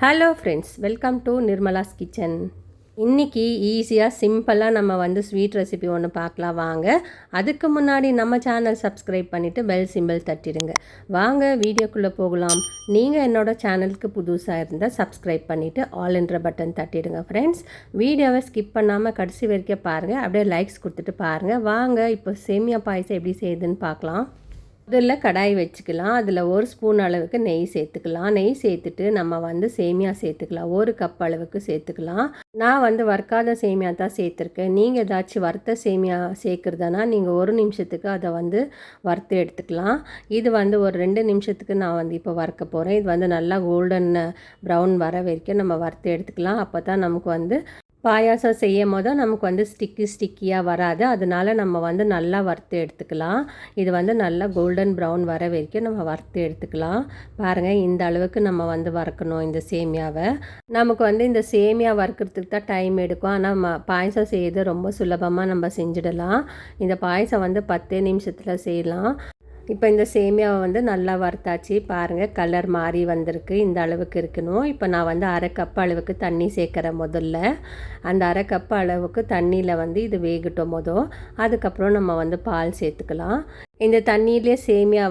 Hello friends, welcome to Nirmala's kitchen. இன்றைக்கி ஈஸியாக சிம்பிளாக நம்ம ஸ்வீட் ரெசிபி ஒன்று பார்க்கலாம் வாங்க. அதுக்கு முன்னாடி நம்ம சேனல் சப்ஸ்கிரைப் பண்ணிவிட்டு பெல் சிம்பிள் தட்டிடுங்க. வாங்க வீடியோக்குள்ளே போகலாம். நீங்கள் என்னோடய சேனலுக்கு புதுசாக இருந்தால் சப்ஸ்கிரைப் பண்ணிவிட்டு ஆல் என்ற பட்டன் தட்டிடுங்க ஃப்ரெண்ட்ஸ். வீடியோவை ஸ்கிப் பண்ணாமல் கடைசி வரைக்கும் பாருங்கள். அப்படியே லைக்ஸ் கொடுத்துட்டு பாருங்கள். வாங்க இப்போ சேமியா பாயசம் எப்படி செய்யுதுன்னு பார்க்கலாம். முதல்ல கடாய் வச்சுக்கலாம். அதில் 1 ஸ்பூன் அளவுக்கு நெய் சேர்த்துக்கலாம். நெய் சேர்த்துட்டு நம்ம சேமியா சேர்த்துக்கலாம். 1 கப் அளவுக்கு சேர்த்துக்கலாம். நான் வறுக்காத சேமியா தான் சேர்த்துருக்கேன். நீங்கள் ஏதாச்சும் வறுத்த சேமியா சேர்க்குறதுனா நீங்கள் 1 நிமிஷத்துக்கு அதை வறுத்து எடுத்துக்கலாம். இது ஒரு 2 நிமிஷத்துக்கு நான் இப்போ வறுக்க போகிறேன். இது நல்லா கோல்டன் ப்ரௌன் வர வரைக்கும் நம்ம வறுத்து எடுத்துக்கலாம். அப்போ தான் நமக்கு பாயாசம் செய்யும் போது நமக்கு ஸ்டிக்கியாக வராது. அதனால நம்ம நல்லா வறுத்து எடுத்துக்கலாம். இது நல்லா கோல்டன் ப்ரௌன் வர வரைக்கும் நம்ம வறுத்து எடுத்துக்கலாம். பாருங்கள், இந்த அளவுக்கு நம்ம வறுக்கணும் இந்த சேமியாவை. நமக்கு இந்த சேமியா வறுக்கிறதுக்கு தான் டைம் எடுக்கும். ஆனால் பாயசம் செய்யறது ரொம்ப சுலபமாக நம்ம செஞ்சிடலாம். இந்த பாயசம் 10 நிமிஷத்தில் செய்யலாம். இப்போ இந்த சேமியாவை நல்லா வறுத்தாச்சு. பாருங்கள், கலர் மாறி வந்திருக்கு. இந்த அளவுக்கு இருக்கணும். இப்போ நான் 1/2 கப் அளவுக்கு தண்ணி சேர்க்குறேன். முதல்ல அந்த 1/2 கப் அளவுக்கு தண்ணியில் இது வேகட்டும் அதுக்கப்புறம் நம்ம பால் சேர்த்துக்கலாம். இந்த தண்ணியிலே சேமியா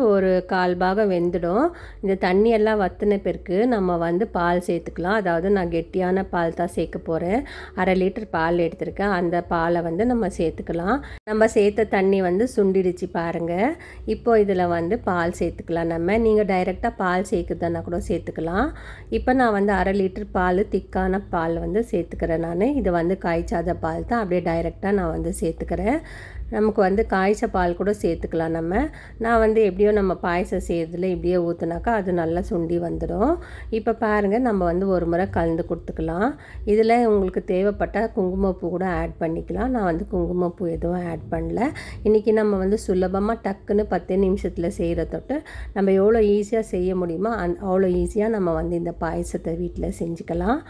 ஒரு 1/4 பாகம் வெந்துடும். இந்த தண்ணியெல்லாம் வற்றின பிறகு நம்ம பால் சேர்த்துக்கலாம். அதாவது நான் கெட்டியான பால் தான் சேர்க்க போகிறேன். 1/2 லிட்டர் பால் எடுத்திருக்கேன். அந்த பாலை நம்ம சேர்த்துக்கலாம். நம்ம சேர்த்த தண்ணி சுண்டிடுச்சு பாருங்கள். இப்போ இதில் பால் சேர்த்துக்கலாம். நீங்கள் டைரெக்டாக பால் சேர்க்குறதுனா கூட சேர்த்துக்கலாம். இப்போ நான் 1/2 லிட்டர் பால் திக்கான பால் சேர்த்துக்கிறேன். நான் இது காய்ச்சாத பால் தான். அப்படியே டைரெக்டாக நான் சேர்த்துக்கிறேன். நமக்கு காய்ச்ச பால் கூட சேர்த்துக்கலாம். நான் எப்படியோ நம்ம பாயசம் செய்கிறதுல இப்படியே ஊற்றுனாக்கா அது நல்லா சுண்டி வந்துடும். இப்போ பாருங்கள், நம்ம ஒரு முறை கலந்து கொடுத்துக்கலாம். இதில் உங்களுக்கு தேவைப்பட்டால் குங்குமப்பூ கூட ஆட் பண்ணிக்கலாம். நான் குங்குமப்பூ எதுவும் ஆட் பண்ணல. இன்றைக்கி நம்ம சுலபமாக டக்குன்னு 10 நிமிஷத்தில் செய்கிற தொட்டு நம்ம எவ்வளோ ஈஸியாக செய்ய முடியுமோ அவ்வளோ ஈஸியாக நம்ம இந்த பாயசத்தை வீட்டில் செஞ்சுக்கலாம்.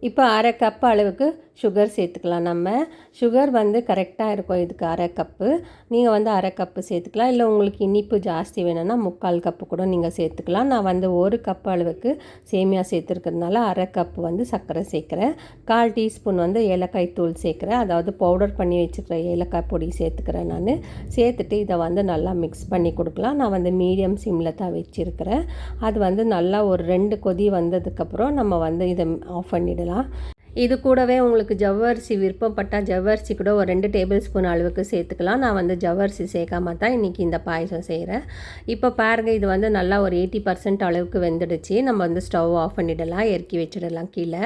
இப்போ 1/2 கப் அளவுக்கு சுகர் சேர்த்துக்கலாம். நம்ம சுகர் கரெக்டாக இருக்கும். இதுக்கு 1/2 கப்பு. நீங்கள் 1/2 கப்பு சேர்த்துக்கலாம். இல்லை உங்களுக்கு இனிப்பு ஜாஸ்தி வேணும்னா 3/4 கப்பு கூட நீங்கள் சேர்த்துக்கலாம். நான் 1 கப் அளவுக்கு சேமியா சேர்த்துருக்கிறதுனால 1/2 கப்பு சர்க்கரை சேர்க்குறேன். 1/4 டீஸ்பூன் ஏலக்காய் தூள் சேர்க்குறேன். அதாவது பவுடர் பண்ணி வச்சுக்கிற ஏலக்காய் பொடி சேர்த்துக்கிறேன். நான் சேர்த்துட்டு இதை நல்லா மிக்ஸ் பண்ணி கொடுக்கலாம். நான் மீடியம் சிம்மில் தான் வச்சுருக்கிறேன். அது நல்லா ஒரு 2 கொதி வந்ததுக்கப்புறம் நம்ம இதை ஆஃப் பண்ணிடலாம். இது கூடவே உங்களுக்கு ஜவ்வரிசி விருப்பப்பட்டால் ஜவ்வரிசி கூட ஒரு 2 டேபிள் ஸ்பூன் அளவுக்கு சேர்த்துக்கலாம். நான் ஜவ்வரிசி சேர்க்காம தான் இன்றைக்கி இந்த பாயசம் செய்கிறேன். இப்போ பாருங்கள், இது நல்லா ஒரு 80% அளவுக்கு வெந்துடுச்சு. நம்ம ஸ்டவ் ஆஃப் பண்ணிடலாம். இறக்கி வச்சிடலாம் கீழே.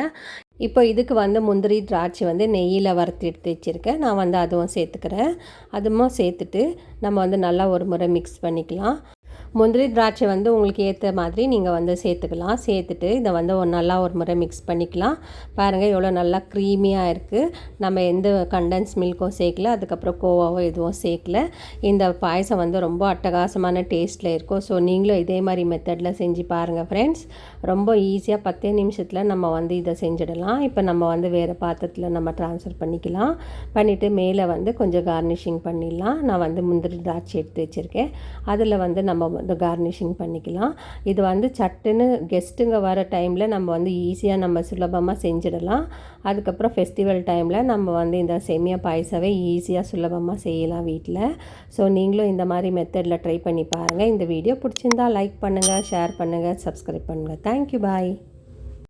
இப்போ இதுக்கு முந்திரி திராட்சை நெய்யில் வறுத்து எடுத்து வச்சுருக்கேன். நான் அதுவும் சேர்த்துக்கிறேன். அதுவும் சேர்த்துட்டு நம்ம நல்லா ஒரு முறை மிக்ஸ் பண்ணிக்கலாம். முந்திரி திராட்சை உங்களுக்கு ஏற்ற மாதிரி நீங்கள் சேர்த்துக்கலாம். சேர்த்துட்டு இதை நல்லா ஒரு முறை மிக்ஸ் பண்ணிக்கலாம். பாருங்கள், எவ்வளோ நல்லா க்ரீமியாக இருக்குது. நம்ம எந்த கண்டன்ஸ் மில்க்கும் சேர்க்கல, அதுக்கப்புறம் கோவாவோ எதுவும் சேர்க்கல. இந்த பாயசம் ரொம்ப அட்டகாசமான டேஸ்ட்டில் இருக்கும். ஸோ நீங்களும் இதே மாதிரி மெத்தடில் செஞ்சு பாருங்கள் ஃப்ரெண்ட்ஸ். ரொம்ப ஈஸியாக 10 நிமிஷத்தில் நம்ம இதை செஞ்சிடலாம். இப்போ நம்ம வேறு பாத்திரத்தில் நம்ம ட்ரான்ஸ்ஃபர் பண்ணிக்கலாம். பண்ணிவிட்டு மேலே கொஞ்சம் கார்னிஷிங் பண்ணிடலாம். நான் முந்திரி திராட்சை எடுத்து வச்சுருக்கேன். அதில் நம்ம கார்னிஷிங் பண்ணிக்கலாம். இது சட்டுன்னு கெஸ்ட்டுங்க வர டைமில் நம்ம ஈஸியாக நம்ம சுலபமாக செஞ்சிடலாம். அதுக்கப்புறம் ஃபெஸ்டிவல் டைமில் நம்ம இந்த சேமியா பாயசவே ஈஸியாக சுலபமாக செய்யலாம் வீட்டில். ஸோ நீங்களும் இந்த மாதிரி மெத்தடில் ட்ரை பண்ணி பாருங்கள். இந்த வீடியோ பிடிச்சிருந்தால் லைக் பண்ணுங்கள், ஷேர் பண்ணுங்கள், சப்ஸ்கிரைப் பண்ணுங்கள். தேங்க்யூ, பாய்.